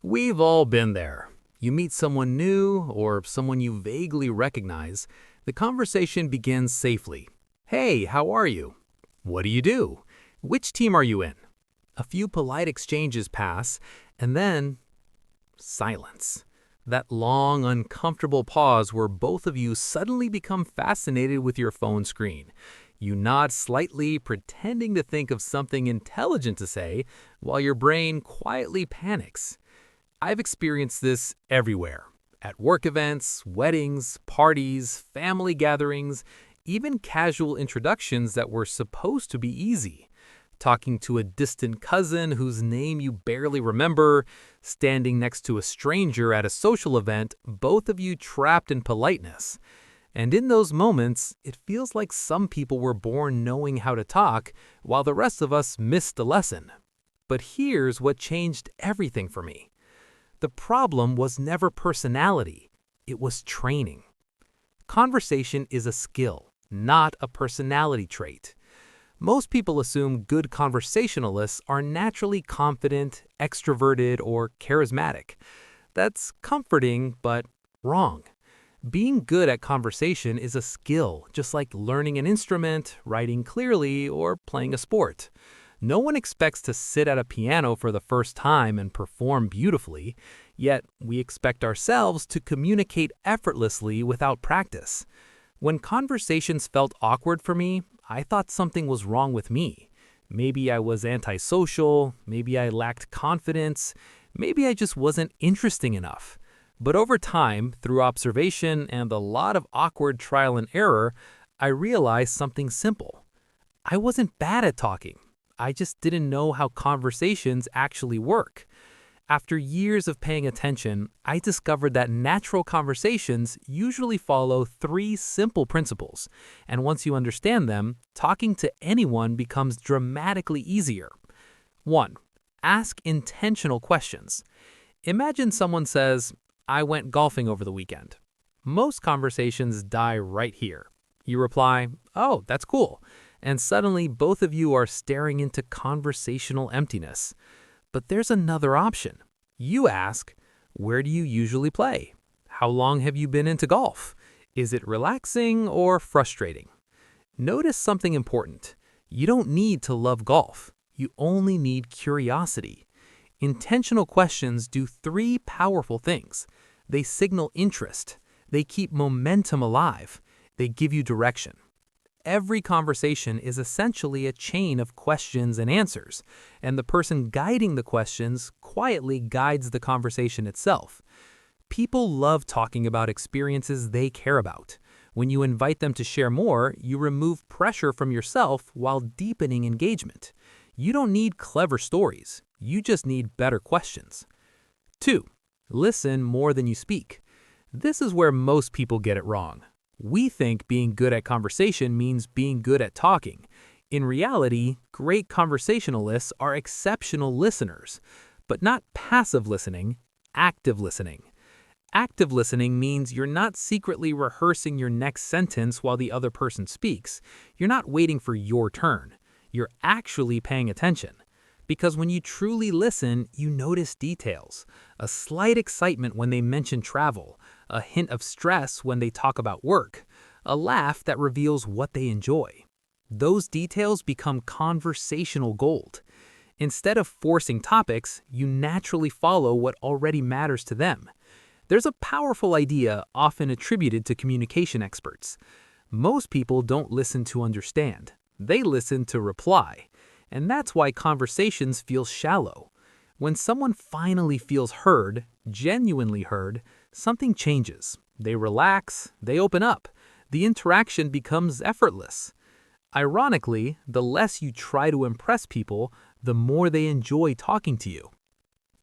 We've all been there. You meet someone new or someone you vaguely recognize. The conversation begins safely. Hey, how are you? What do you do? Which team are you in? A few polite exchanges pass, and then silence. That long, uncomfortable pause where both of you suddenly become fascinated with your phone screen. You nod slightly, pretending to think of something intelligent to say, while your brain quietly panics. I've experienced this everywhere. At work events, weddings, parties, family gatherings, even casual introductions that were supposed to be easy. Talking to a distant cousin whose name you barely remember, standing next to a stranger at a social event, both of you trapped in politeness. And in those moments, it feels like some people were born knowing how to talk, while the rest of us missed the lesson. But here's what changed everything for me. The problem was never personality, it was training. Conversation is a skill, not a personality trait. Most people assume good conversationalists are naturally confident, extroverted, or charismatic. That's comforting, but wrong. Being good at conversation is a skill, just like learning an instrument, writing clearly, or playing a sport. No one expects to sit at a piano for the first time and perform beautifully, yet we expect ourselves to communicate effortlessly without practice. When conversations felt awkward for me, I thought something was wrong with me. Maybe I was antisocial, maybe I lacked confidence, maybe I just wasn't interesting enough. But over time, through observation and a lot of awkward trial and error, I realized something simple. I wasn't bad at talking. I just didn't know how conversations actually work. After years of paying attention, I discovered that natural conversations usually follow three simple principles, and once you understand them, talking to anyone becomes dramatically easier. 1. Ask intentional questions. Imagine someone says, "I went golfing over the weekend." Most conversations die right here. You reply, "Oh, that's cool." And suddenly both of you are staring into conversational emptiness. But there's another option. You ask, "Where do you usually play? How long have you been into golf? Is it relaxing or frustrating?" Notice something important. You don't need to love golf. You only need curiosity. Intentional questions do three powerful things. They signal interest. They keep momentum alive. They give you direction. Every conversation is essentially a chain of questions and answers, and the person guiding the questions quietly guides the conversation itself. People love talking about experiences they care about. When you invite them to share more, you remove pressure from yourself while deepening engagement. You don't need clever stories. You just need better questions. 2. Listen more than you speak. This is where most people get it wrong. We think being good at conversation means being good at talking. In reality, great conversationalists are exceptional listeners, but not passive listening, active listening. Active listening means you're not secretly rehearsing your next sentence while the other person speaks. You're not waiting for your turn. You're actually paying attention. Because when you truly listen, you notice details. A slight excitement when they mention travel, a hint of stress when they talk about work, a laugh that reveals what they enjoy. Those details become conversational gold. Instead of forcing topics, you naturally follow what already matters to them. There's a powerful idea often attributed to communication experts. Most people don't listen to understand. They listen to reply. And that's why conversations feel shallow. When someone finally feels heard, genuinely heard, something changes. They relax, they open up. The interaction becomes effortless. Ironically, the less you try to impress people, the more they enjoy talking to you.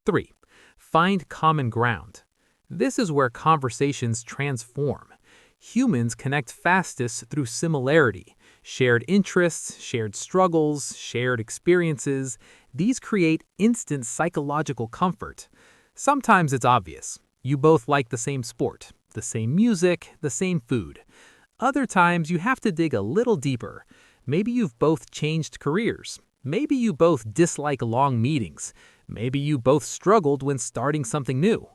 3. Find common ground. This is where conversations transform. Humans connect fastest through similarity. Shared interests, shared struggles, shared experiences. These create instant psychological comfort. Sometimes it's obvious. You both like the same sport, the same music, the same food. Other times you have to dig a little deeper. Maybe you've both changed careers. Maybe you both dislike long meetings. Maybe you both struggled when starting something new.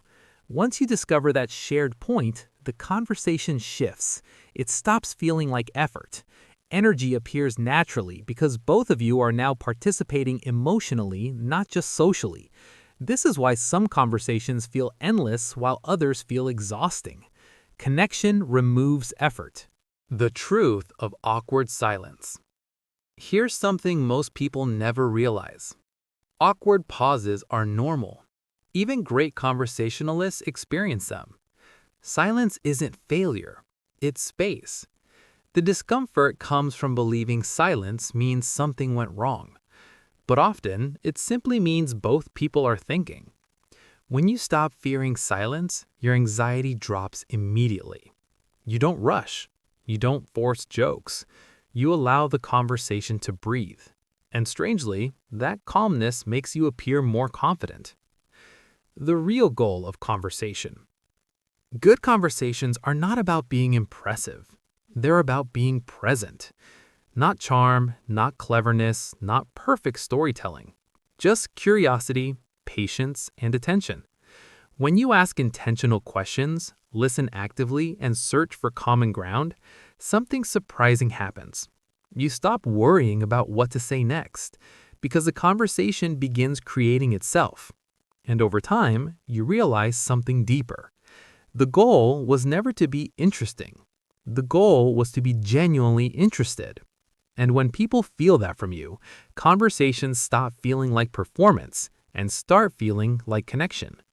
Once you discover that shared point, the conversation shifts. It stops feeling like effort. Energy appears naturally because both of you are now participating emotionally, not just socially. This is why some conversations feel endless while others feel exhausting. Connection removes effort. The truth of awkward silence. Here's something most people never realize. Awkward pauses are normal. Even great conversationalists experience them. Silence isn't failure, it's space. The discomfort comes from believing silence means something went wrong. But often, it simply means both people are thinking. When you stop fearing silence, your anxiety drops immediately. You don't rush. You don't force jokes. You allow the conversation to breathe. And strangely, that calmness makes you appear more confident. The real goal of conversation. Good conversations are not about being impressive. They're about being present. Not charm, not cleverness, not perfect storytelling. Just curiosity, patience, and attention. When you ask intentional questions, listen actively, and search for common ground, something surprising happens. You stop worrying about what to say next, because the conversation begins creating itself. And over time, you realize something deeper. The goal was never to be interesting. The goal was to be genuinely interested. And when people feel that from you, conversations stop feeling like performance and start feeling like connection.